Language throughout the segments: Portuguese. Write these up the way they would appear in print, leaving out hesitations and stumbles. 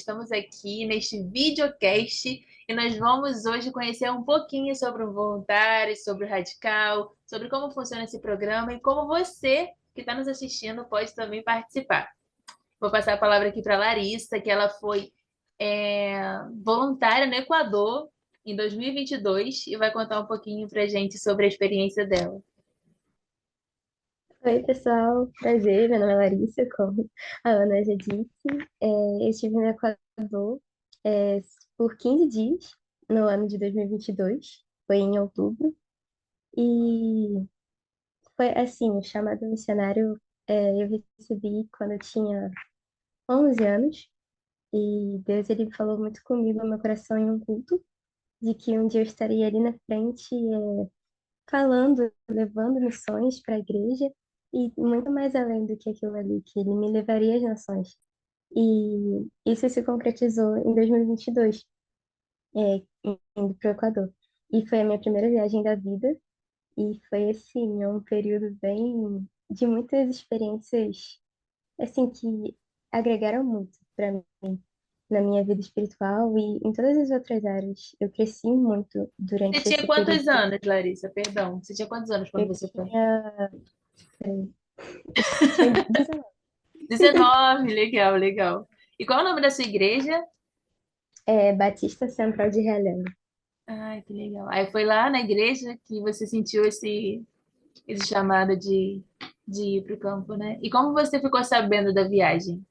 estamos aqui neste videocast e nós vamos hoje conhecer um pouquinho sobre o voluntário, sobre o radical, sobre como funciona esse programa e como você que está nos assistindo pode também participar. Vou passar a palavra aqui para a Larissa, que ela foi voluntária no Equador em 2022 e vai contar um pouquinho para a gente sobre a experiência dela. Oi, pessoal. Prazer, meu nome é Larissa, como a Ana já disse. Eu estive no Equador, é, por 15 dias no ano de 2022, foi em outubro, e foi assim, o chamado missionário eu recebi quando eu tinha 11 anos, e Deus ele falou muito comigo no meu coração em um culto, de que um dia eu estaria ali na frente, falando, levando missões para a igreja e muito mais além do que aquilo ali, que ele me levaria às nações. E isso se concretizou em 2022, indo para o Equador. E foi a minha primeira viagem da vida e foi assim, um período bem de muitas experiências assim que agregaram muito para mim na minha vida espiritual e em todas as outras áreas. Eu cresci muito Você durante tinha esse período. quantos anos, Larissa? Perdão. Você tinha quantos anos quando Eu você foi? tinha, peraí, acho que tinha 19. 19, legal, legal. E qual é o nome da sua igreja? Batista Central de Realengo. Ai, que legal. Aí foi lá na igreja que você sentiu esse chamado de ir para o campo, né? E como você ficou sabendo da viagem?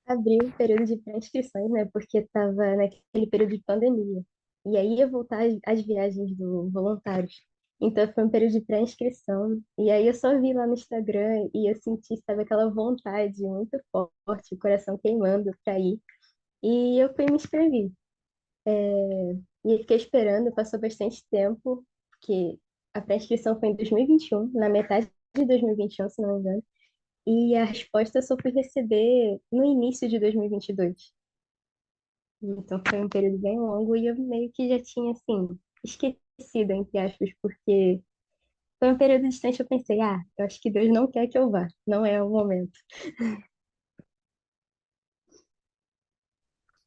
Abri o período de pré-inscrições, né? Porque estava naquele período de pandemia. E aí ia voltar as viagens do voluntários. Então foi um período de pré-inscrição. E aí eu só vi lá no Instagram e eu senti, sabe, aquela vontade muito forte, o coração queimando para ir. E eu fui e me inscrevi. E eu fiquei esperando, passou bastante tempo, porque a pré-inscrição foi em 2021, na metade de 2021, se não me engano. E a resposta eu só fui receber no início de 2022. Então foi um período bem longo e eu meio que já tinha, assim, esquecido, entre aspas, porque foi um período distante. Eu pensei, eu acho que Deus não quer que eu vá, não é o momento.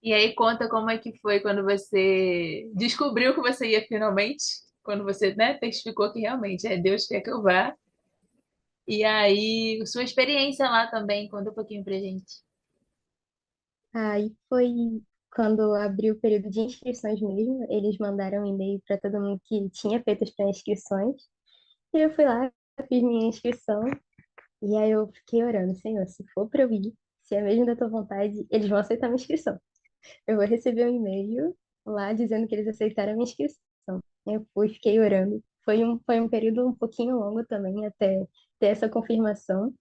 E aí conta como é que foi quando você descobriu que você ia finalmente, quando você, né, testificou que realmente é Deus quer que eu vá. E aí, sua experiência lá também, conta um pouquinho pra gente. Aí foi quando abriu o período de inscrições mesmo, eles mandaram um e-mail para todo mundo que tinha feito as pré-inscrições. E eu fui lá, fiz minha inscrição, e aí eu fiquei orando, Senhor, se for para eu ir, se é mesmo da tua vontade, eles vão aceitar minha inscrição. Eu vou receber um e-mail lá dizendo que eles aceitaram a minha inscrição. Eu fui, fiquei orando. Foi um período um pouquinho longo também até ter essa confirmação.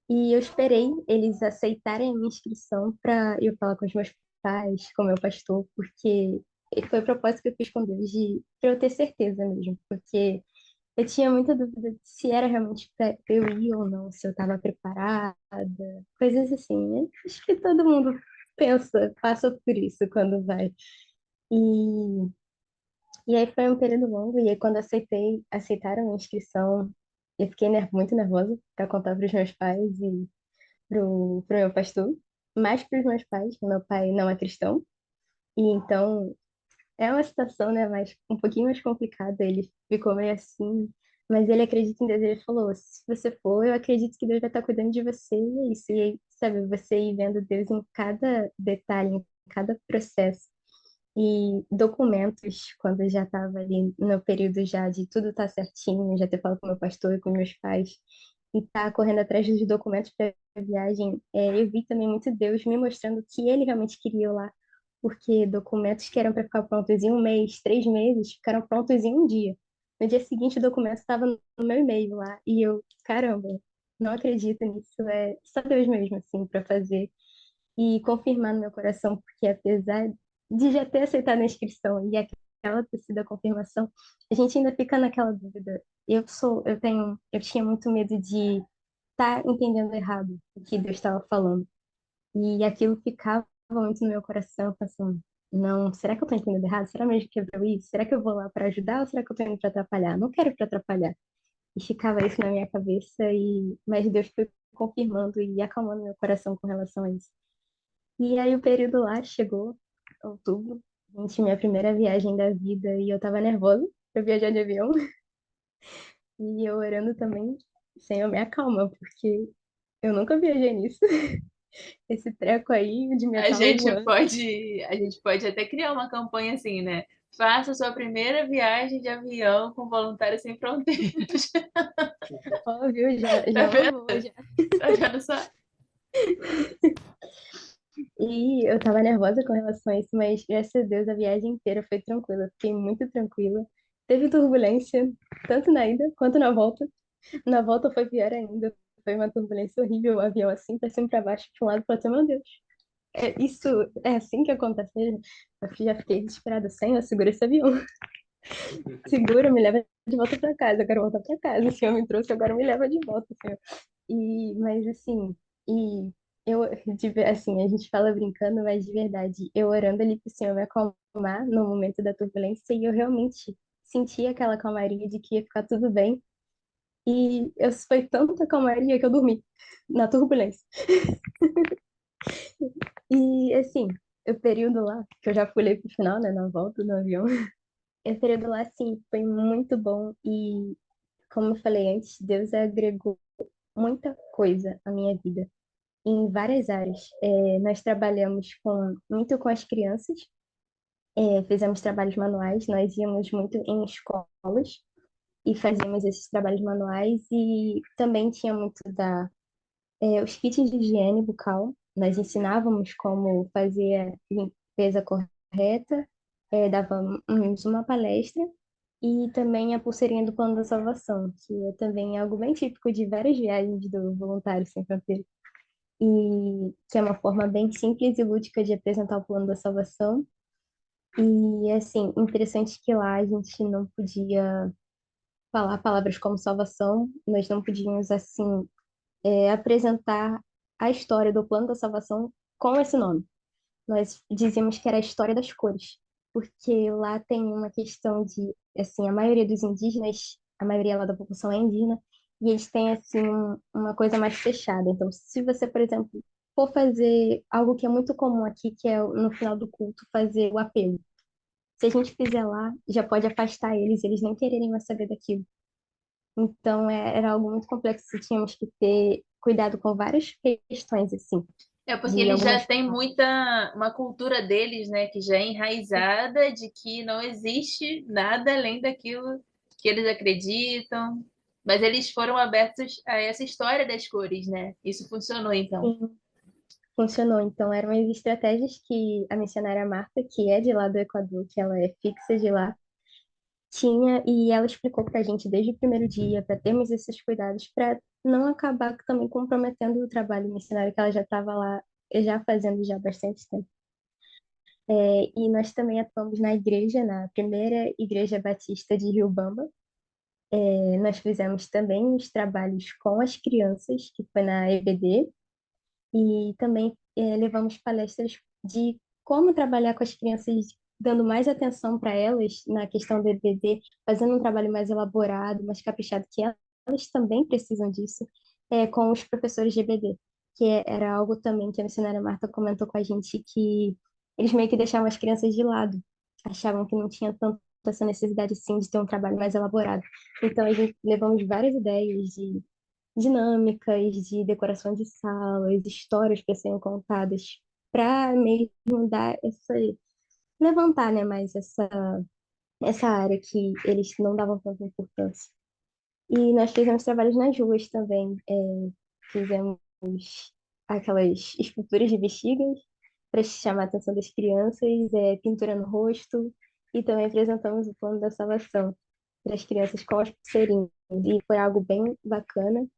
E eu esperei eles aceitarem a minha inscrição para eu falar com os meus pais, com o meu pastor, porque foi o propósito que eu fiz com Deus de pra eu ter certeza mesmo, porque eu tinha muita dúvida de se era realmente para eu ir ou não, se eu estava preparada, coisas assim, né? Acho que todo mundo pensa, passa por isso quando vai. E, e aí foi um período longo, e aí quando aceitaram a inscrição, eu fiquei muito nervosa para contar para os meus pais e pro meu pastor, mais para os meus pais, que meu pai não é cristão, e então é uma situação, né, um pouquinho mais complicada. Ele ficou meio assim, mas ele acredita em Deus. Ele falou: se você for, eu acredito que Deus vai estar cuidando de você. E é isso. E aí, sabe, você ir vendo Deus em cada detalhe, em cada processo. E documentos, quando eu já estava ali no período já de tudo estar certinho, já ter falado com meu pastor e com meus pais, e tá correndo atrás dos documentos para a viagem, eu vi também muito Deus me mostrando que ele realmente queria eu lá, porque documentos que eram para ficar prontos em um mês, 3 meses, ficaram prontos em um dia. No dia seguinte, o documento estava no meu e-mail lá, e eu, caramba, não acredito nisso, é só Deus mesmo, assim, para fazer e confirmar no meu coração, porque apesar de já ter aceitado a inscrição e aquela ter sido a confirmação, a gente ainda fica naquela dúvida. Eu tinha muito medo de estar entendendo errado o que Deus estava falando. E aquilo ficava muito no meu coração, pensando, não, será que eu estou entendendo errado? Será mesmo que é pra eu ir? Será que eu vou lá para ajudar ou será que eu estou indo para atrapalhar? Não quero para atrapalhar. E ficava isso na minha cabeça, mas Deus foi confirmando e acalmando meu coração com relação a isso. E aí o período lá chegou, outubro, gente, minha primeira viagem da vida, e eu tava nervosa pra viajar de avião. E eu orando também, Senhor, me acalma, porque eu nunca viajei nisso. Esse treco aí de A metal gente voando. pode, a gente pode até criar uma campanha assim, né? Faça sua primeira viagem de avião com Voluntários Sem Fronteiras. Ó, viu? Já, Tá já é uma vendo? boa, já. Tá vendo só? E eu tava nervosa com relação a isso, mas graças a Deus a viagem inteira foi tranquila. Fiquei muito tranquila. Teve turbulência, tanto na ida quanto na volta. Na volta foi pior ainda. Foi uma turbulência horrível, o avião assim, pra cima e pra baixo, pra um lado, pra outro. Meu Deus, isso é assim que acontece mesmo? Eu já fiquei desesperada. Senhor, segura esse avião. Segura, me leva de volta pra casa. Eu quero voltar pra casa. O senhor me trouxe, agora me leva de volta, senhor. Mas assim, e assim, a gente fala brincando, mas de verdade, eu orando ali pro Senhor me acalmar no momento da turbulência, e eu realmente senti aquela calmaria de que ia ficar tudo bem. E foi tanta calmaria que eu dormi na turbulência. E assim, o período lá, que eu já pulei pro final, né, na volta do avião, esse período lá, assim, foi muito bom. E como eu falei antes, Deus agregou muita coisa à minha vida, em várias áreas. Nós trabalhamos muito com as crianças, fizemos trabalhos manuais, nós íamos muito em escolas e fazíamos esses trabalhos manuais, e também tinha muito os kits de higiene bucal. Nós ensinávamos como fazer a limpeza correta, dávamos uma palestra, e também a pulseirinha do Plano da Salvação, que é também algo bem típico de várias viagens do Voluntários Sem Fronteiras, e que é uma forma bem simples e lúdica de apresentar o plano da salvação. E assim, interessante que lá a gente não podia falar palavras como salvação, nós não podíamos assim apresentar a história do plano da salvação com esse nome. Nós dizíamos que era a história das cores, porque lá tem uma questão de, assim, a maioria dos indígenas, a maioria lá da população é indígena, e eles têm, assim, uma coisa mais fechada. Então, se você, por exemplo, for fazer algo que é muito comum aqui, que é no final do culto, fazer o apelo. Se a gente fizer lá, já pode afastar eles nem quererem mais saber daquilo. Então, era algo muito complexo, tínhamos que ter cuidado com várias questões, assim, É porque de eles já algumas têm muita, uma cultura deles, né, que já é enraizada de que não existe nada além daquilo que eles acreditam. Mas eles foram abertos a essa história das cores, né? Isso funcionou então. Sim, funcionou. Então, eram as estratégias que a missionária Marta, que é de lá do Equador, que ela é fixa de lá, tinha, e ela explicou para a gente desde o primeiro dia, para termos esses cuidados, para não acabar também comprometendo o trabalho missionário que ela já estava lá, já fazendo já há bastante tempo. E nós também atuamos na igreja, na primeira igreja batista de Riobamba. Nós fizemos também os trabalhos com as crianças, que foi na EBD, e também levamos palestras de como trabalhar com as crianças, dando mais atenção para elas na questão do EBD, fazendo um trabalho mais elaborado, mais caprichado, que elas também precisam disso, com os professores de EBD, que era algo também que a missionária Marta comentou com a gente, que eles meio que deixavam as crianças de lado, achavam que não tinha tanto essa necessidade, sim, de ter um trabalho mais elaborado. Então, a gente levamos várias ideias de dinâmicas, de decoração de salas, histórias para serem contadas, para mesmo dar levantar, né, mais essa área que eles não davam tanta importância. E nós fizemos trabalhos nas ruas também, fizemos aquelas esculturas de bexigas para chamar a atenção das crianças, pintura no rosto, e também apresentamos o plano da salvação para as crianças com as pulseirinhas. E foi algo bem bacana.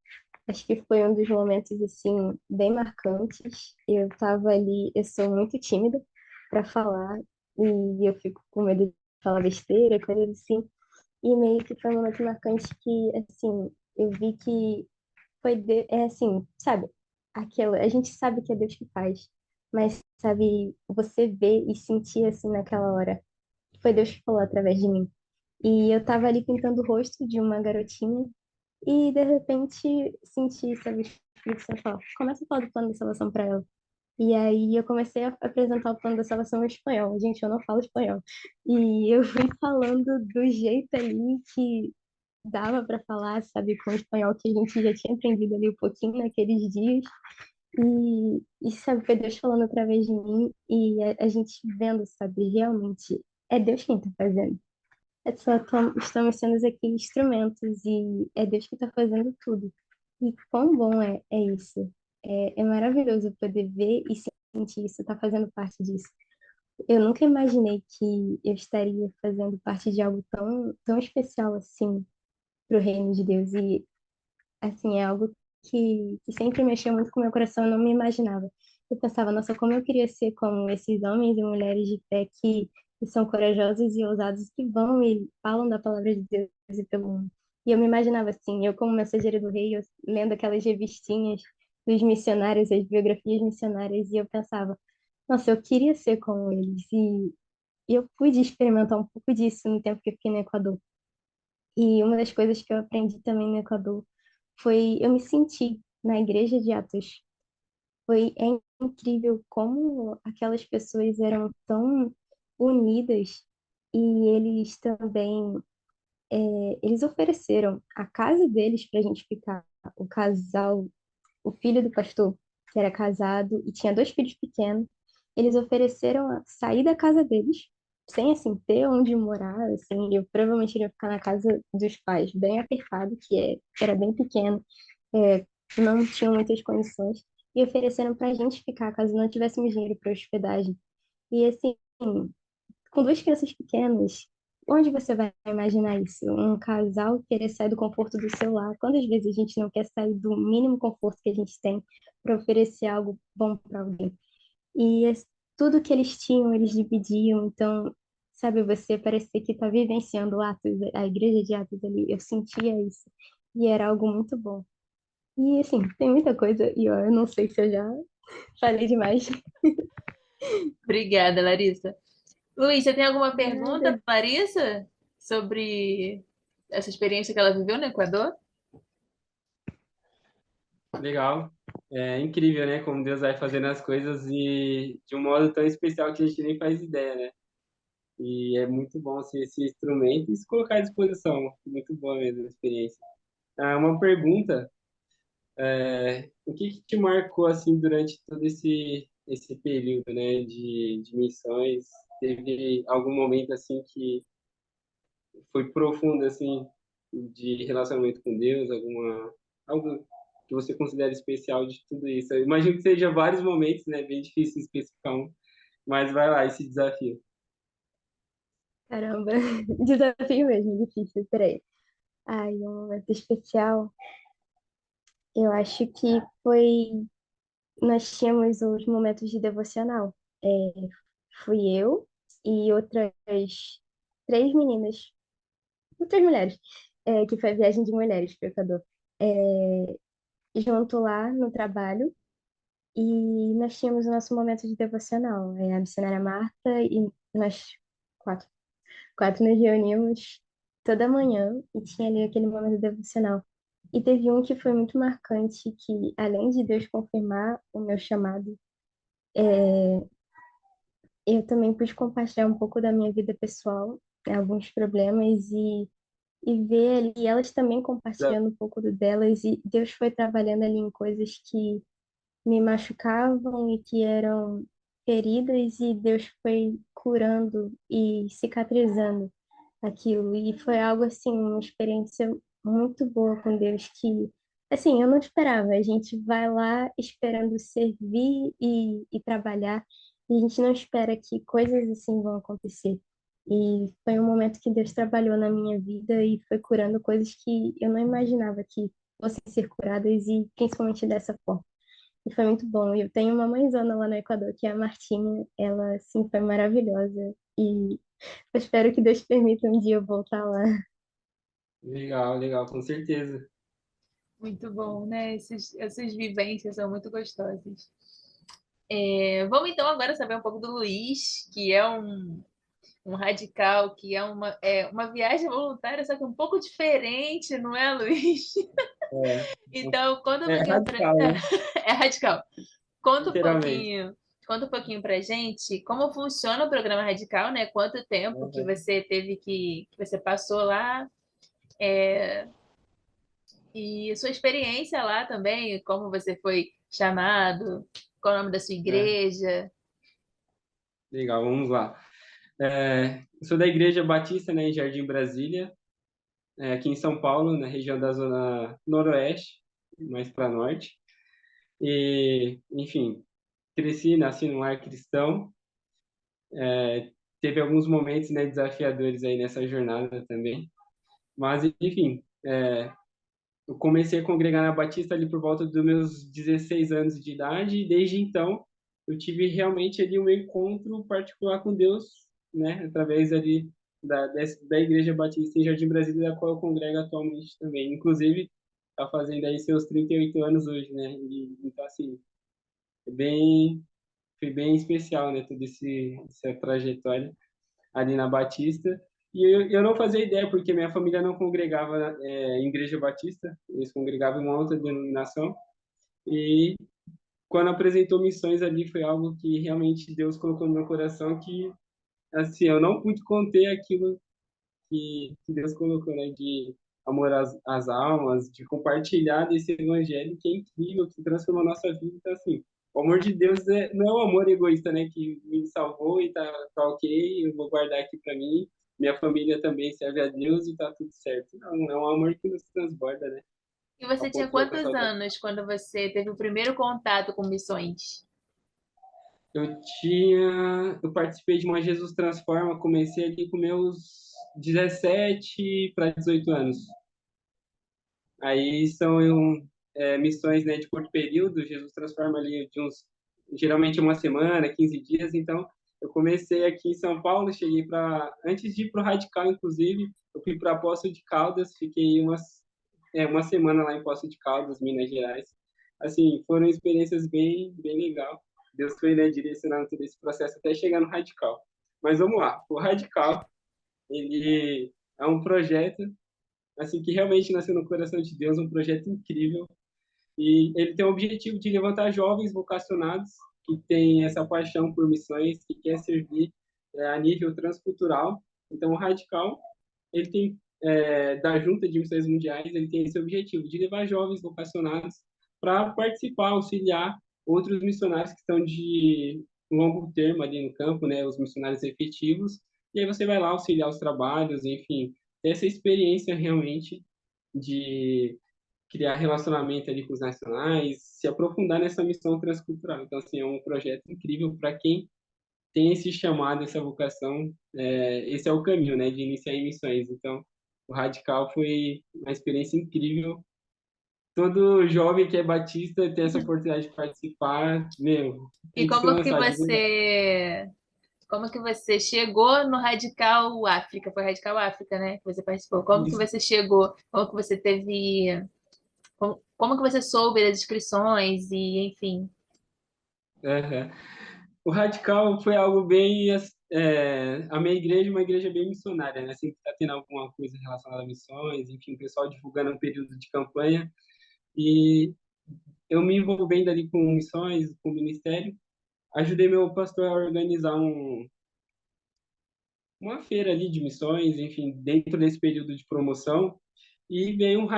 Acho que foi um dos momentos, assim, bem marcantes. Eu tava ali, eu sou muito tímida para falar, e eu fico com medo de falar besteira, coisas assim. E meio que foi um momento marcante que, assim, eu vi que assim, sabe? Aquilo, a gente sabe que é Deus que faz, mas, sabe, você ver e sentir, assim, naquela hora, foi Deus que falou através de mim. E eu tava ali pintando o rosto de uma garotinha, e de repente senti, sabe, o Espírito Santo falar, começa a falar do plano de salvação para ela. E aí eu comecei a apresentar o plano da salvação em espanhol. Gente, eu não falo espanhol. E eu fui falando do jeito ali que dava para falar, sabe, com o espanhol que a gente já tinha aprendido ali um pouquinho naqueles dias. Sabe, foi Deus falando através de mim e a gente vendo, sabe, realmente é Deus quem está fazendo. É só estamos sendo aqui instrumentos e é Deus que está fazendo tudo. E quão bom é isso. É maravilhoso poder ver e sentir isso, tá fazendo parte disso. Eu nunca imaginei que eu estaria fazendo parte de algo tão especial assim para o reino de Deus. E, assim, é algo que sempre mexeu muito com o meu coração, eu não me imaginava. Eu pensava, nossa, como eu queria ser como esses homens e mulheres de fé que são corajosos e ousados, que vão e falam da palavra de Deus e pelo mundo. E eu me imaginava assim, eu como mensageira do rei, eu lendo aquelas revistinhas dos missionários, as biografias missionárias, e eu pensava, nossa, eu queria ser como eles. E eu pude experimentar um pouco disso no tempo que eu fiquei no Equador. E uma das coisas que eu aprendi também no Equador foi eu me senti na igreja de Atos. É incrível como aquelas pessoas eram tão unidas e eles também eles ofereceram a casa deles para a gente ficar. O casal, o filho do pastor, que era casado e tinha dois filhos pequenos, eles ofereceram a sair da casa deles, sem assim ter onde morar, assim, eu provavelmente iria ficar na casa dos pais, bem apertado, que era bem pequeno, é, não tinham muitas condições, e ofereceram para a gente ficar caso não tivéssemos dinheiro para hospedagem. E assim, com duas crianças pequenas, onde você vai imaginar isso? Um casal querer sair do conforto do seu lar. Quantas vezes a gente não quer sair do mínimo conforto que a gente tem para oferecer algo bom para alguém? E tudo que eles tinham, eles dividiam. Então, sabe, você parecia que está vivenciando Atos, a igreja de Atos ali. Eu sentia isso. E era algo muito bom. E assim, tem muita coisa, e ó, eu não sei se eu já falei demais. Obrigada, Larissa. Luiz, você tem alguma pergunta Nada. para Larissa sobre essa experiência que ela viveu no Equador? Legal. É incrível, né? Como Deus vai fazendo as coisas e de um modo tão especial que a gente nem faz ideia, né? E é muito bom assim, esse instrumento e se colocar à disposição. Muito boa mesmo a experiência. Ah, uma pergunta, o que que te marcou assim durante todo esse período, né, de missões? Teve algum momento assim que foi profundo assim de relacionamento com Deus, algo que você considera especial de tudo isso? Eu imagino que seja vários momentos, né? Bem difícil especificar um, mas vai lá esse desafio. Caramba, desafio mesmo, difícil, peraí. Ai, um momento especial. Eu acho que foi. Nós tínhamos os momentos de devocional. É, fui eu e outras três meninas, outras mulheres, que foi a viagem de mulheres para o Equador. Junto lá no trabalho e nós tínhamos o nosso momento de devocional. A missionária Marta e nós quatro, quatro nos reunimos toda manhã e tinha ali aquele momento devocional. E teve um que foi muito marcante, que além de Deus confirmar o meu chamado, eu também pude compartilhar um pouco da minha vida pessoal, alguns problemas e ver ali elas também compartilhando um pouco do delas e Deus foi trabalhando ali em coisas que me machucavam e que eram feridas e Deus foi curando e cicatrizando aquilo. E foi algo assim, uma experiência muito boa com Deus que, assim, eu não esperava. A gente vai lá esperando servir e trabalhar, e a gente não espera que coisas assim vão acontecer. E foi um momento que Deus trabalhou na minha vida e foi curando coisas que eu não imaginava que fossem ser curadas e principalmente dessa forma. E foi muito bom. Eu tenho uma mãezona lá no Equador, que é a Martinha. Ela, assim, foi maravilhosa. E eu espero que Deus permita um dia eu voltar lá. Legal, legal, com certeza. Muito bom, né? Essas vivências são muito gostosas. Vamos então agora saber um pouco do Luiz, que é um radical, que uma viagem voluntária, só que um pouco diferente, não é, Luiz? É, Então, quando eu é pedi para. radical, né? É radical. Conta um literalmente. pouquinho, conta um pouquinho pra gente como funciona o programa Radical, né? Quanto tempo que Uhum. você teve que você passou lá e sua experiência lá também, como você foi chamado, qual é o nome da sua É, igreja. legal, vamos lá. Eu sou da Igreja Batista, né, em Jardim Brasília, aqui em São Paulo, na região da Zona Noroeste, mais para norte. E, enfim, cresci, nasci num lar cristão. Teve alguns momentos, né, desafiadores aí nessa jornada também. Mas, enfim, eu comecei a congregar na Batista ali por volta dos meus 16 anos de idade, e desde então eu tive realmente ali um encontro particular com Deus, né, através ali da Igreja Batista em Jardim Brasília, da qual eu congrego atualmente também. Inclusive, está fazendo aí seus 38 anos hoje, né? E, então, assim, é bem, foi bem especial, né, toda essa trajetória ali na Batista. E eu não fazia ideia, porque minha família não congregava em Igreja Batista, eles congregavam em uma outra denominação. E quando apresentou missões ali, foi algo que realmente Deus colocou no meu coração, que, assim, eu não pude conter aquilo que Deus colocou, né? De amor às almas, de compartilhar desse evangelho que é incrível, que transforma a nossa vida. Então, assim, o amor de Deus não é um amor egoísta, né? Que me salvou e tá ok, eu vou guardar aqui para mim. Minha família também serve a Deus e tá tudo certo. Não, é um amor que nos transborda, né? E A você tinha ponto de quantos alcançar outra. anos quando você teve o primeiro contato com missões? Eu participei de uma Jesus Transforma, comecei ali com meus 17 para 18 anos. Aí são missões, né, de curto período. Jesus transforma ali de geralmente uma semana, 15 dias. Então, eu comecei aqui em São Paulo, cheguei antes de ir para o Radical, inclusive, eu fui para Poço de Caldas, fiquei uma semana lá em Poço de Caldas, Minas Gerais. Assim, foram experiências bem, bem legal. Deus foi, né, direcionando todo esse processo até chegar no Radical. Mas vamos lá, o Radical, ele é um projeto assim que realmente nasceu no coração de Deus, um projeto incrível. E ele tem o objetivo de levantar jovens vocacionados que têm essa paixão por missões, que quer servir a nível transcultural. Então, o Radical, ele tem da Junta de Missões Mundiais, ele tem esse objetivo de levar jovens vocacionados para participar, auxiliar outros missionários que estão de longo termo ali no campo, né, os missionários efetivos. E aí você vai lá auxiliar os trabalhos, enfim, ter essa experiência realmente de criar relacionamento ali com os nacionais, se aprofundar nessa missão transcultural. Então, assim, é um projeto incrível para quem tem esse chamado, essa vocação. Esse é o caminho, né, de iniciar em missões. Então, o Radical foi uma experiência incrível. Todo jovem que é batista tem essa oportunidade de participar, meu, E tem que se lançar de verdade. como que você chegou no Radical África? Foi Radical África, né? Que você participou. Como que Isso. você chegou? Como que você teve, como que você soube das inscrições e, enfim. Uhum. O Radical foi algo bem. A minha igreja é uma igreja bem missionária, né? Sempre está tendo alguma coisa relacionada a missões, enfim, o pessoal divulgando um período de campanha. E eu me envolvendo ali com missões, com o ministério, ajudei meu pastor a organizar uma feira ali de missões, enfim, dentro desse período de promoção. E veio um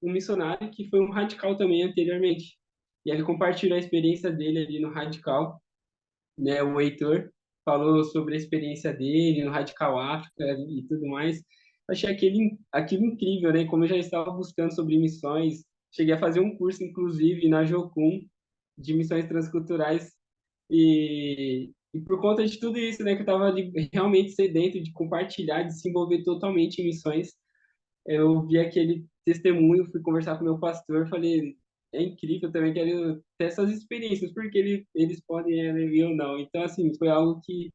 missionário que foi um radical também anteriormente. E ele compartilhou a experiência dele ali no Radical, né, o Heitor falou sobre a experiência dele no Radical África e tudo mais. Achei aquilo incrível, né? Como eu já estava buscando sobre missões, cheguei a fazer um curso, inclusive, na Jocum, de missões transculturais. E por conta de tudo isso, né, que eu estava realmente sedento de compartilhar, de se envolver totalmente em missões, eu vi aquele testemunho, fui conversar com meu pastor, falei, é incrível, eu também quero ter essas experiências, porque eles podem e eu não. Então, assim, foi algo que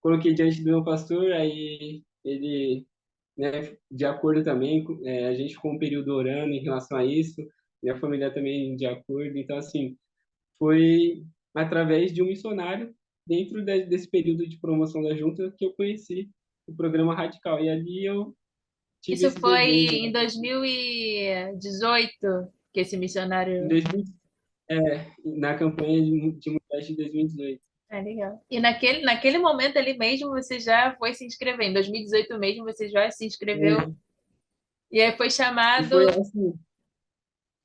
coloquei diante do meu pastor, aí ele, né, de acordo também, a gente ficou um período orando em relação a isso, minha família também de acordo, então, assim, foi através de um missionário dentro desse período de promoção da junta que eu conheci o programa Radical, e ali eu tive Isso esse foi desejo, em né? 2018 que esse Em missionário. 2000, na campanha de mulheres de 2018. Ah, legal. E naquele momento ali mesmo você já foi se inscrever. Em 2018 mesmo você já se inscreveu. É, E aí foi e foi chamado. assim,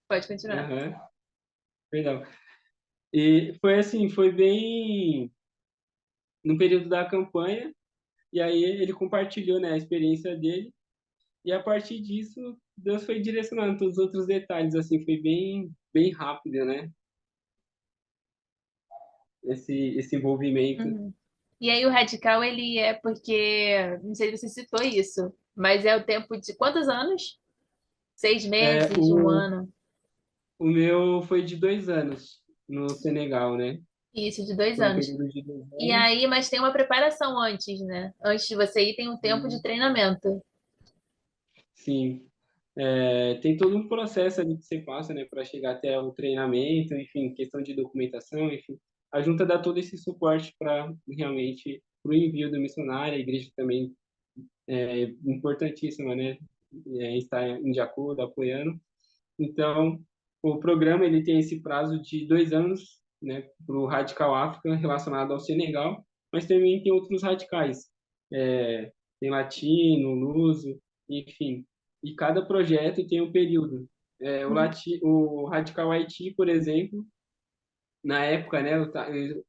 Pode continuar. aham, perdão. E foi assim, foi bem no período da campanha, e aí ele compartilhou, né, a experiência dele, e a partir disso, Deus foi direcionando todos os outros detalhes, assim, foi bem rápido, né, esse envolvimento. Uhum. E aí o radical, ele é porque, não sei se você citou isso, mas é o tempo de quantos anos? Seis É, meses, um ano? o meu foi de 2 anos no Senegal, né, Isso, de dois foi um anos. período de dois E anos, aí, mas tem uma preparação antes, né? Antes de você ir, tem um tempo de e, treinamento. sim, tem todo um processo ali que você passa, né, para chegar até o treinamento, enfim, questão de documentação, enfim. A junta dá todo esse suporte para realmente para o envio do missionário, a igreja também é importantíssima, né, estar de acordo, apoiando. Então, o programa ele tem esse prazo de 2 anos, né, para o Radical África relacionado ao Senegal, mas também tem outros radicais, tem latino, luso, enfim. E cada projeto tem um período. Uhum. O Radical Haiti, por exemplo, na época, né,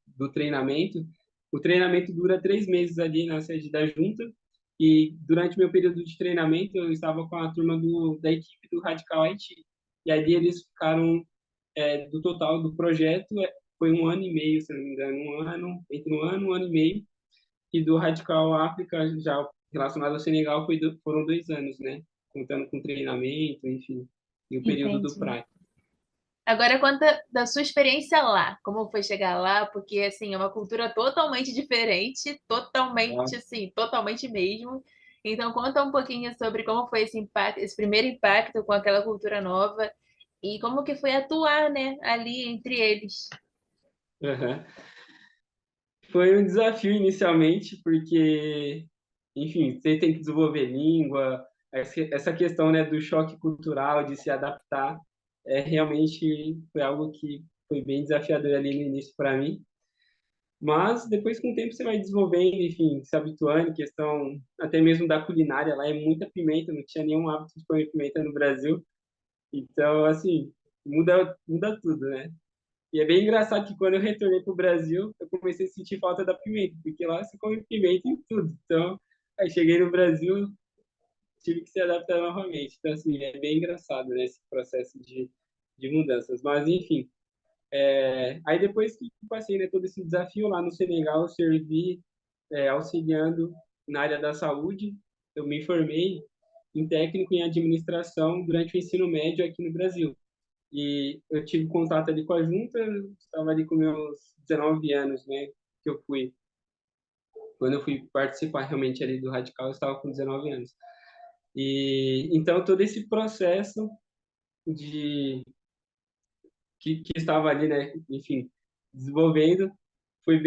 do treinamento, o treinamento dura 3 meses ali na sede da junta, e durante meu período de treinamento eu estava com a turma da equipe do Radical Haiti. E ali eles ficaram, do total do projeto, foi 1 ano e meio, se não me engano, entre 1 ano e meio, e do Radical África, já relacionado ao Senegal, foram 2 anos, né? Contando com treinamento, enfim, e o período do Entendi. prazo. Agora conta da sua experiência lá, como foi chegar lá, porque assim, é uma cultura totalmente diferente, totalmente assim, totalmente mesmo. Então conta um pouquinho sobre como foi esse impacto, esse primeiro impacto com aquela cultura nova e como que foi atuar, né, ali entre eles. Uhum. Foi um desafio inicialmente, porque, enfim, você tem que desenvolver língua, essa questão, né, do choque cultural, de se adaptar, realmente foi algo que foi bem desafiador ali no início para mim. Mas depois, com o tempo, você vai desenvolvendo, enfim, se habituando, questão até mesmo da culinária, lá é muita pimenta, não tinha nenhum hábito de comer pimenta no Brasil. Então, assim, muda tudo, né? E é bem engraçado que quando eu retornei para o Brasil, eu comecei a sentir falta da pimenta, porque lá se come pimenta em tudo. Então, aí cheguei no Brasil, tive que se adaptar novamente. Então, assim, é bem engraçado, né, esse processo de mudanças. Mas, enfim, aí depois que passei, né, todo esse desafio lá no Senegal, eu servi, auxiliando na área da saúde. Eu me formei em técnico em administração durante o ensino médio aqui no Brasil. E eu tive contato ali com a junta, estava ali com meus 19 anos, né, que eu fui. Quando eu fui participar realmente ali do Radical, eu estava com 19 anos. E então todo esse processo de que estava ali, né, enfim, desenvolvendo, foi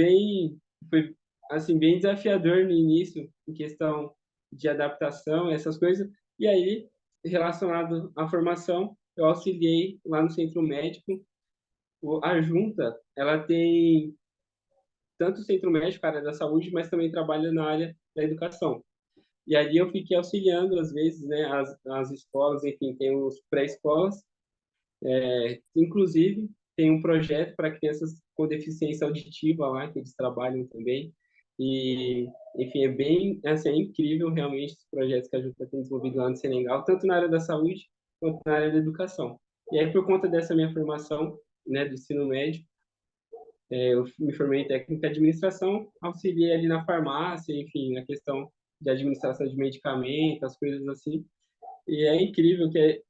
foi assim bem desafiador no início, em questão de adaptação, essas coisas. E aí, relacionado à formação, eu auxiliei lá no centro médico. A junta, ela tem tanto o centro médico, a área da saúde, mas também trabalha na área da educação. E ali eu fiquei auxiliando, às vezes, né, as escolas, enfim, tem os pré-escolas, inclusive tem um projeto para crianças com deficiência auditiva lá, que eles trabalham também. E, enfim, assim, é incrível realmente os projetos que a Junta tem desenvolvido lá no Senegal, tanto na área da saúde quanto na área da educação. E aí, por conta dessa minha formação, né, do ensino médio, eu me formei em técnica de administração, auxiliei ali na farmácia, enfim, na questão de administração de medicamentos, as coisas assim. E é incrível que,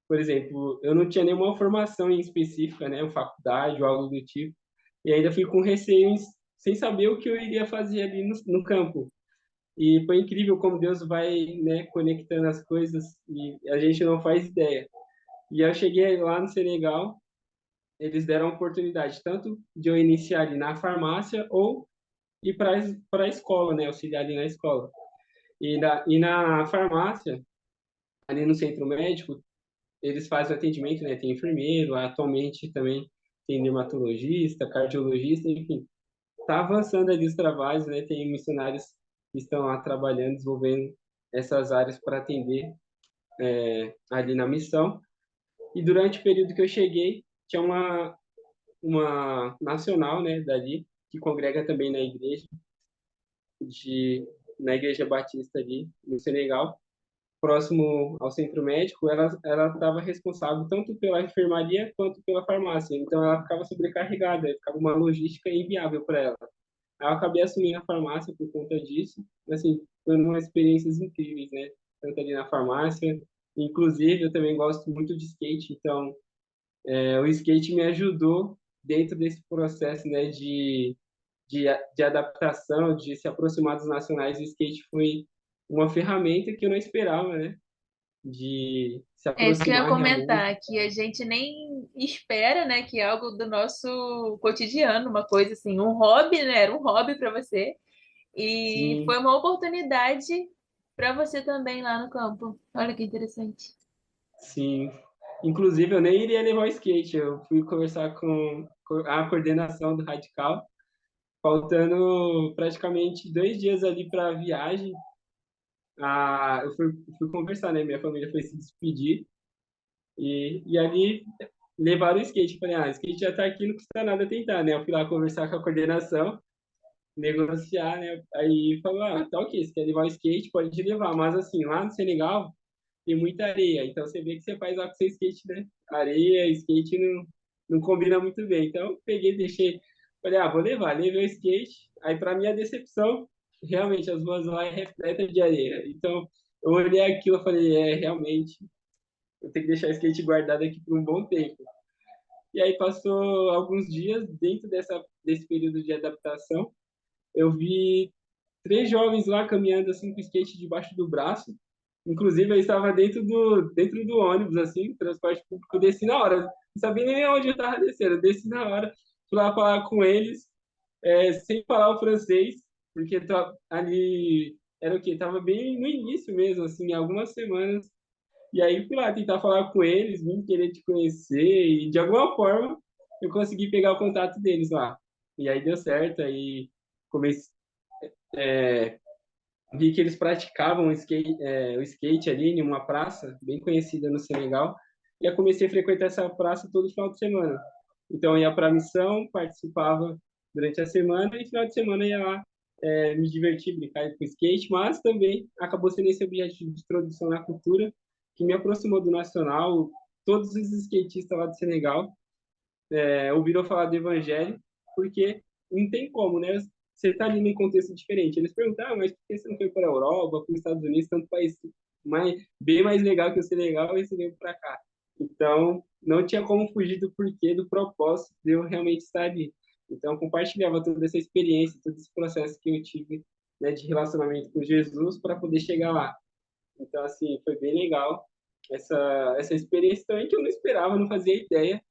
por exemplo, eu não tinha nenhuma formação em específica, né, faculdade ou algo do tipo, e ainda fui com receio, sem saber o que eu iria fazer ali no campo. E foi incrível como Deus vai, né, conectando as coisas e a gente não faz ideia. E eu cheguei lá no Senegal, eles deram a oportunidade tanto de eu iniciar ali na farmácia ou ir para a escola, né, auxiliar ali na escola. E na farmácia, ali no centro médico, eles fazem o atendimento, né, tem enfermeiro, atualmente também tem dermatologista, cardiologista, enfim. Está avançando ali os trabalhos, né? Tem missionários que estão lá trabalhando, desenvolvendo essas áreas para atender ali na missão. E durante o período que eu cheguei, tinha uma nacional, né, dali, que congrega também na igreja batista ali no Senegal, próximo ao centro médico. Ela estava responsável tanto pela enfermaria quanto pela farmácia. Então ela ficava sobrecarregada, ficava uma logística inviável para ela. Aí eu acabei assumindo a farmácia por conta disso. Assim, foram umas experiências incríveis, né? Tanto ali na farmácia. Inclusive, eu também gosto muito de skate, então o skate me ajudou dentro desse processo, né, de adaptação, de se aproximar dos nacionais. O skate foi uma ferramenta que eu não esperava, né, de se É isso que eu ia aproximar realmente. comentar, que a gente nem espera, né, que é algo do nosso cotidiano, uma coisa assim, um hobby, né, era um hobby para você, e foi Sim, uma oportunidade para você também lá no campo. Olha que interessante. sim. Inclusive, eu nem iria levar o skate, eu fui conversar com a coordenação do Radical, faltando praticamente 2 dias ali para a viagem. Eu fui conversar, né? Minha família foi se despedir e ali levaram o skate. Falei, o skate já tá aqui, não custa nada tentar, né? Eu fui lá conversar com a coordenação, negociar, né? Aí falou, tá ok, você quer levar o skate, pode levar. Mas assim, lá no Senegal tem muita areia, então você vê que você faz lá com seu skate, né? Areia, skate não combina muito bem. Então eu peguei, deixei, falei, vou levar, levei o skate. Aí para minha decepção, realmente as ruas lá é repleta de areia. Então eu olhei aquilo e falei, realmente, eu tenho que deixar o skate guardado aqui por um bom tempo. E aí passou alguns dias, dentro desse período de adaptação, eu vi 3 jovens lá caminhando assim com o skate debaixo do braço. Inclusive, eu estava dentro do ônibus, assim, transporte público, eu desci na hora. Não sabia nem onde eu estava descendo, eu desci na hora, fui lá falar com eles, sem falar o francês, porque ali era o quê? Tava bem no início mesmo, assim, algumas semanas. E aí fui lá tentar falar com eles, vim querer te conhecer, e de alguma forma eu consegui pegar o contato deles lá. E aí deu certo, aí comecei, vi que eles praticavam o skate ali em uma praça bem conhecida no Senegal, e eu comecei a frequentar essa praça todo final de semana. Então eu ia para a missão, participava durante a semana, e final de semana ia lá me divertir, brincar com skate, mas também acabou sendo esse objetivo de introdução na cultura, que me aproximou do nacional. Todos os skatistas lá do Senegal ouviram falar do evangelho, porque não tem como, né? Você está ali num contexto diferente. Eles perguntaram, mas por que você não foi para a Europa, para os Estados Unidos, tanto país bem mais legal que o Senegal, e você veio para cá? Então, não tinha como fugir do porquê, do propósito de eu realmente estar ali. Então, eu compartilhava toda essa experiência, todo esse processo que eu tive, né, de relacionamento com Jesus para poder chegar lá. Então, assim, foi bem legal essa experiência também que eu não esperava, não fazia ideia,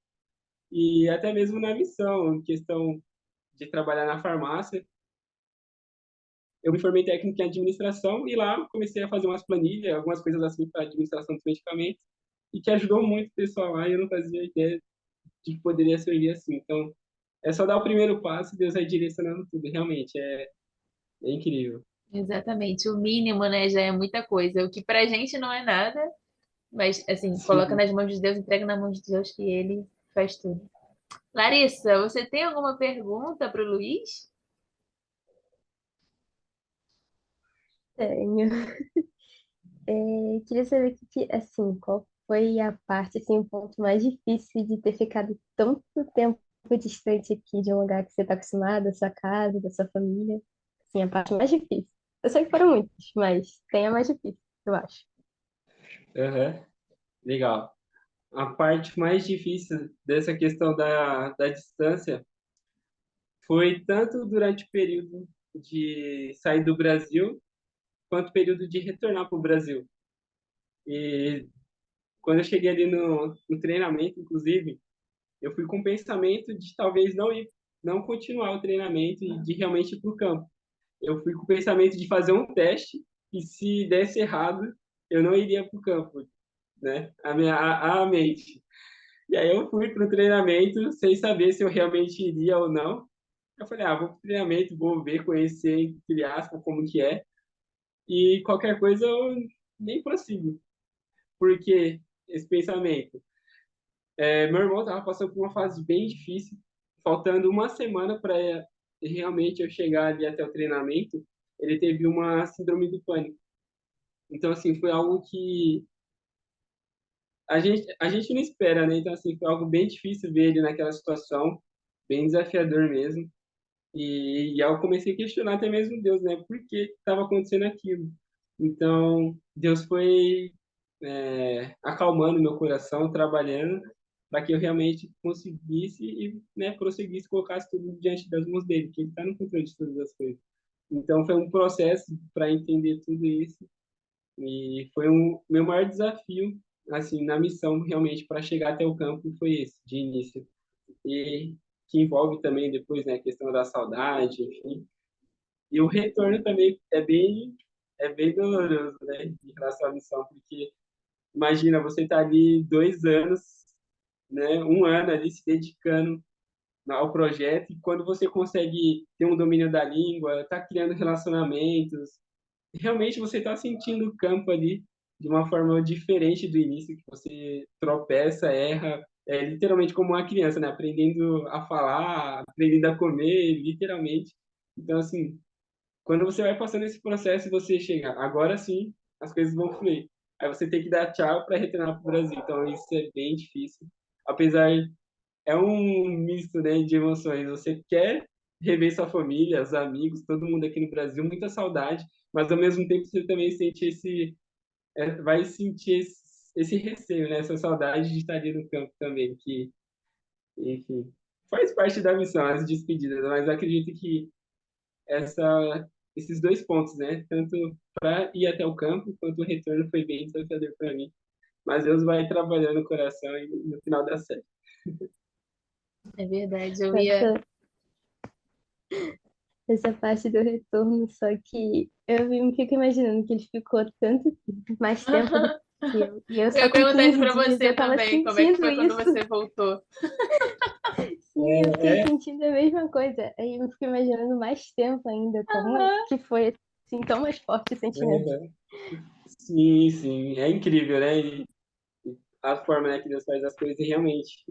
e até mesmo na missão, em questão de trabalhar na farmácia. Eu me formei técnico em administração e lá comecei a fazer umas planilhas, algumas coisas assim para administração dos medicamentos, e que ajudou muito o pessoal lá, e eu não fazia ideia de que poderia servir assim. Então, é só dar o primeiro passo e Deus vai direcionando tudo. Realmente, é incrível. Exatamente, o mínimo, né, já é muita coisa. O que pra gente não é nada, mas assim, coloca Sim. nas mãos de Deus, entrega na mão de Deus que ele faz tudo. Larissa, você tem alguma pergunta para o Luiz? Tenho. Queria saber assim, qual foi a parte, assim, o ponto mais difícil de ter ficado tanto tempo distante aqui de um lugar que você está acostumado, da sua casa, da sua família. Assim, a parte mais difícil. Eu sei que foram muitos, mas tem a mais difícil, eu acho. Aham. Legal. A parte mais difícil dessa questão da distância foi tanto durante o período de sair do Brasil, quanto o período de retornar para o Brasil. E quando eu cheguei ali no treinamento, inclusive, eu fui com o pensamento de talvez não continuar o treinamento e de realmente ir para o campo. Eu fui com o pensamento de fazer um teste e se desse errado, eu não iria para o campo, né? A mente. E aí eu fui pro treinamento sem saber se eu realmente iria ou não. Eu falei, vou pro treinamento, vou ver, conhecer, entre aspas, como que é. E qualquer coisa eu nem prossigo. Porque esse pensamento. Meu irmão estava passando por uma fase bem difícil, faltando uma semana para realmente eu chegar ali até o treinamento, ele teve uma síndrome do pânico. Então, assim, foi algo que a gente não espera, né? Então, assim, foi algo bem difícil ver ele naquela situação, bem desafiador mesmo. E aí eu comecei a questionar até mesmo Deus, né? Por que estava acontecendo aquilo? Então, Deus foi acalmando meu coração, trabalhando, para que eu realmente conseguisse e, né, prosseguisse, colocasse tudo diante das mãos dele, que ele está no controle de todas as coisas. Então, foi um processo para entender tudo isso e foi meu maior desafio, assim, na missão realmente para chegar até o campo foi esse, de início. E que envolve também depois, né, a questão da saudade, enfim. E o retorno também é bem doloroso, né, em relação à missão, porque imagina, você tá ali 2 anos, né, um ano ali se dedicando ao projeto, e quando você consegue ter um domínio da língua, tá criando relacionamentos, realmente você está sentindo o campo ali de uma forma diferente do início, que você tropeça, erra, literalmente como uma criança, né? Aprendendo a falar, aprendendo a comer, literalmente. Então, assim, quando você vai passando esse processo, você chega, agora sim, as coisas vão fluir. Aí você tem que dar tchau para retornar para o Brasil. Então, isso é bem difícil. Apesar, é um misto, né, de emoções. Você quer rever sua família, os amigos, todo mundo aqui no Brasil, muita saudade, mas ao mesmo tempo você também sente vai sentir esse receio, né, essa saudade de estar ali no campo também, que, enfim, faz parte da missão, as despedidas, mas eu acredito que esses dois pontos, né, tanto para ir até o campo, quanto o retorno foi bem desafiador para mim. Mas Deus vai trabalhando o coração e no final dá certo. É verdade, eu ia. Essa, essa parte do retorno, só que me fico imaginando que ele ficou tanto mais tempo do que eu. E eu Eu só ia com perguntar isso 15 pra dias você eu tava também, como é que sentindo foi quando isso. você voltou? Sim, eu fiquei É, sentindo a mesma coisa. Aí eu fico imaginando mais tempo ainda, como Aham. que foi assim, tão mais forte o sentimento. é, sim, sim, é incrível, né? E a forma, né, que Deus faz as coisas e realmente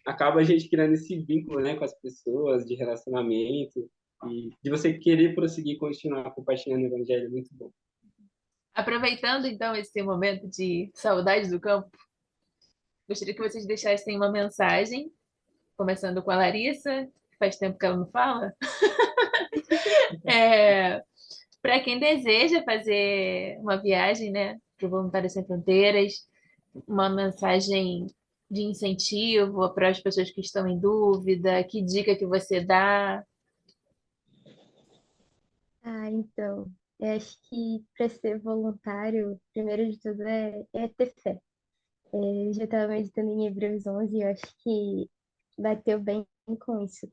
acaba a gente criando esse vínculo, né, com as pessoas, de relacionamento e de você querer prosseguir, continuar compartilhando o evangelho, é muito bom. Aproveitando então esse momento de saudade do campo, gostaria que vocês deixassem uma mensagem, começando com a Larissa, que faz tempo que ela não fala, é, para quem deseja fazer uma viagem, né, para o Voluntários Sem Fronteiras, uma mensagem de incentivo para as pessoas que estão em dúvida, que dica que você dá? Então, eu acho que para ser voluntário, primeiro de tudo é ter fé. Eu já estava meditando em Hebreus 11 e eu acho que bateu bem com isso.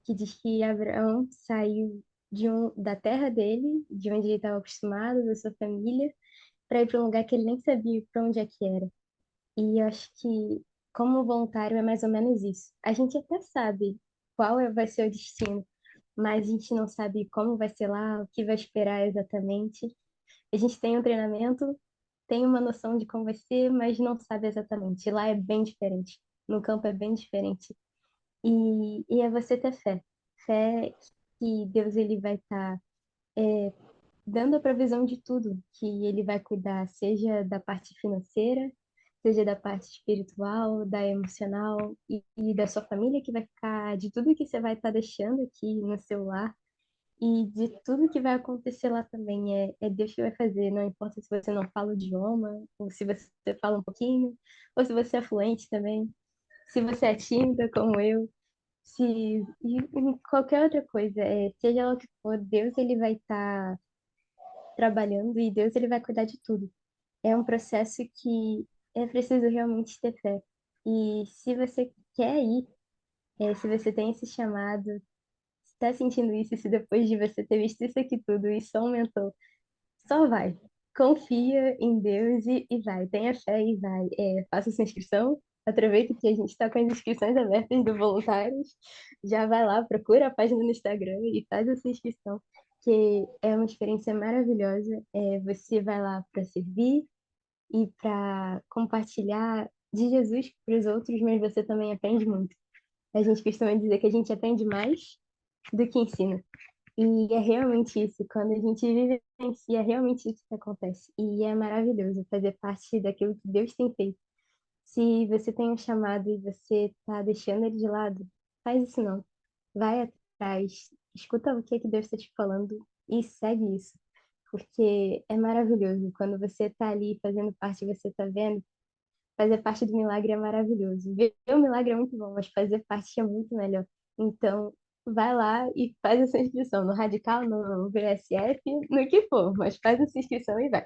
Que diz que Abraão saiu da terra dele, de onde ele estava acostumado, da sua família, para ir para um lugar que ele nem sabia para onde é que era. E eu acho que, como voluntário, é mais ou menos isso. A gente até sabe vai ser o destino, mas a gente não sabe como vai ser lá, o que vai esperar exatamente. A gente tem um treinamento, tem uma noção de como vai ser, mas não sabe exatamente. Lá é bem diferente. No campo é bem diferente. E é você ter fé. Fé que Deus ele vai estar dando a provisão de tudo, que ele vai cuidar, seja da parte financeira, seja da parte espiritual, da emocional e da sua família que vai ficar, de tudo que você vai estar deixando aqui no seu lar e de tudo que vai acontecer lá também. É Deus que vai fazer, não importa se você não fala o idioma, ou se você fala um pouquinho, ou se você é fluente também, se você é tímida como eu. E qualquer outra coisa, seja lá o que for, Deus ele vai estar trabalhando e Deus ele vai cuidar de tudo. É um processo que é preciso realmente ter fé. E se você quer ir, se você tem esse chamado, está sentindo isso, se depois de você ter visto isso aqui tudo, isso aumentou, só vai. confia em Deus e vai. Tenha fé e vai. Faça sua inscrição. Aproveita que a gente está com as inscrições abertas do Voluntários. Já vai lá, procura a página no Instagram e faz a sua inscrição, que é uma experiência maravilhosa. Você vai lá para servir e para compartilhar de Jesus para os outros, mas você também aprende muito. A gente costuma dizer que a gente aprende mais do que ensina. E é realmente isso, quando a gente vivencia, é realmente isso que acontece. E é maravilhoso fazer parte daquilo que Deus tem feito. Se você tem um chamado e você está deixando ele de lado, faz isso não. Vai atrás, escuta o que é que Deus está te falando e segue isso. Porque é maravilhoso. Quando você está ali fazendo parte, você está vendo, fazer parte do milagre é maravilhoso. Ver o milagre é muito bom, mas fazer parte é muito melhor. Então, vai lá e faz a sua inscrição no Radical, no VSF, no que for, mas faz a sua inscrição e vai.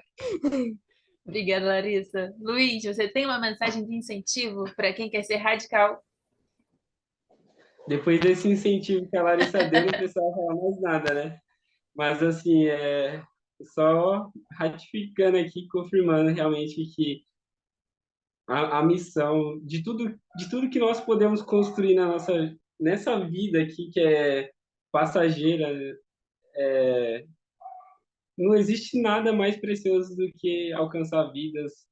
Obrigada, Larissa. Luiz, você tem uma mensagem de incentivo para quem quer ser radical? Depois desse incentivo que a Larissa deu, não precisava falar mais nada, né? Mas, assim, só ratificando aqui, confirmando realmente que a missão de tudo que nós podemos construir nessa vida aqui, que é passageira, não existe nada mais precioso do que alcançar vidas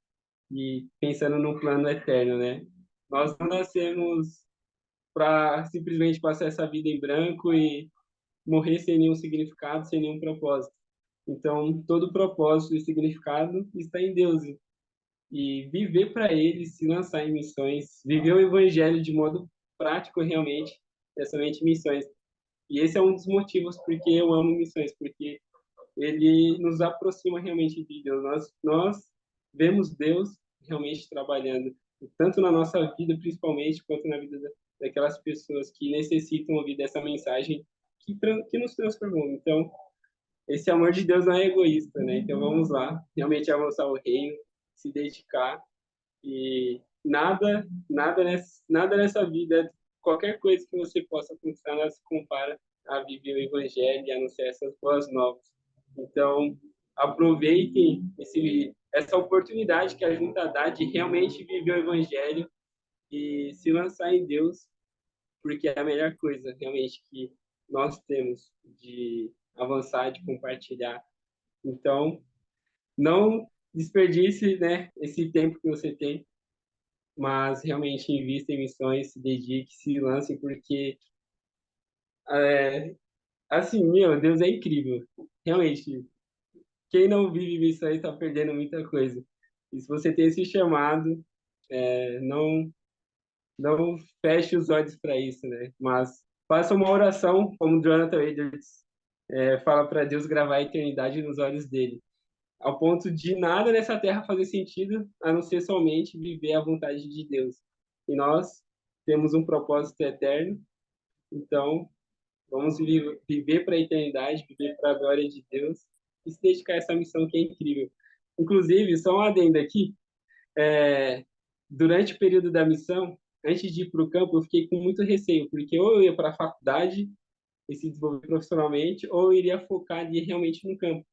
e pensando num plano eterno, né? Nós não nascemos para simplesmente passar essa vida em branco e morrer sem nenhum significado, sem nenhum propósito. Então, todo propósito e significado está em Deus. E viver para Ele, se lançar em missões, viver o Evangelho de modo prático realmente, é somente missões. E esse é um dos motivos porque eu amo missões, porque ele nos aproxima realmente de Deus. Nós vemos Deus realmente trabalhando, tanto na nossa vida, principalmente, quanto na vida daquelas pessoas que necessitam ouvir dessa mensagem que nos transformou. Então, esse amor de Deus não é egoísta, né? Então, vamos lá, realmente avançar o reino, se dedicar e nada nessa vida, qualquer coisa que você possa conquistar, não se compara a viver o Evangelho e anunciar essas boas novas. Então, aproveitem essa oportunidade que a Junta dá de realmente viver o Evangelho e se lançar em Deus, porque é a melhor coisa realmente que nós temos de avançar, de compartilhar. Então, não desperdice, né, esse tempo que você tem, mas realmente invista em missões, se dedique, se lance, porque, é, assim, meu Deus, é incrível. Realmente, quem não vive missões está perdendo muita coisa. E se você tem esse chamado, não feche os olhos para isso, né? Mas faça uma oração, como Jonathan Edwards fala para Deus gravar a eternidade nos olhos dele, ao ponto de nada nessa terra fazer sentido, a não ser somente viver a vontade de Deus. E nós temos um propósito eterno, então vamos viver para a eternidade, viver para a glória de Deus e se dedicar a essa missão que é incrível. Inclusive, só um adendo aqui, durante o período da missão, antes de ir para o campo, eu fiquei com muito receio, porque ou eu ia para a faculdade e se desenvolver profissionalmente, ou eu iria focar ali realmente no campo.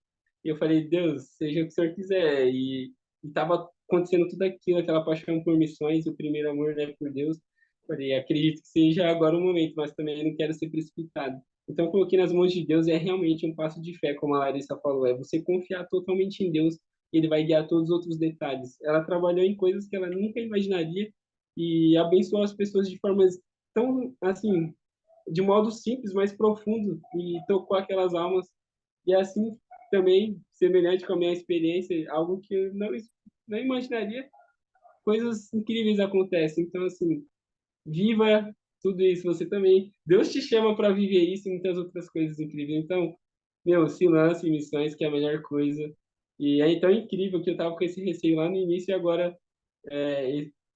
E eu falei, Deus, seja o que o Senhor quiser. E estava acontecendo tudo aquilo, aquela paixão por missões, o primeiro amor, né, por Deus. Falei, acredito que seja agora o momento, mas também não quero ser precipitado. Então, eu coloquei nas mãos de Deus, é realmente um passo de fé, como a Larissa falou, é você confiar totalmente em Deus e Ele vai guiar todos os outros detalhes. Ela trabalhou em coisas que ela nunca imaginaria e abençoou as pessoas de formas tão, assim, de modo simples, mas profundo, e tocou aquelas almas. E assim, também, semelhante com a minha experiência, algo que eu não imaginaria, coisas incríveis acontecem. Então, assim, viva tudo isso, você também. Deus te chama para viver isso e muitas outras coisas incríveis. Então, meu, se lance em missões, que é a melhor coisa. E é tão incrível que eu estava com esse receio lá no início e agora,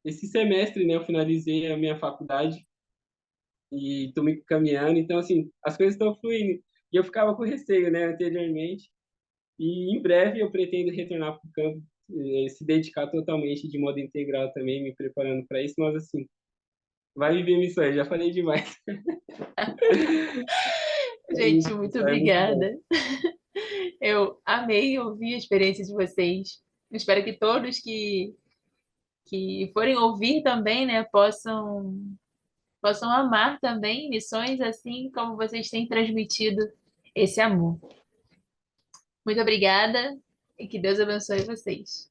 esse semestre, né, eu finalizei a minha faculdade e estou me caminhando. Então, assim, as coisas estão fluindo. E eu ficava com receio, né, anteriormente. E em breve eu pretendo retornar para o campo, se dedicar totalmente de modo integral também, me preparando para isso. Mas, assim, vai viver missões, já falei demais. Gente, muito É muito bom. obrigada. Eu amei ouvir a experiência de vocês. Espero que todos que forem ouvir também, né, possam amar também missões assim como vocês têm transmitido esse amor. Muito obrigada e que Deus abençoe vocês.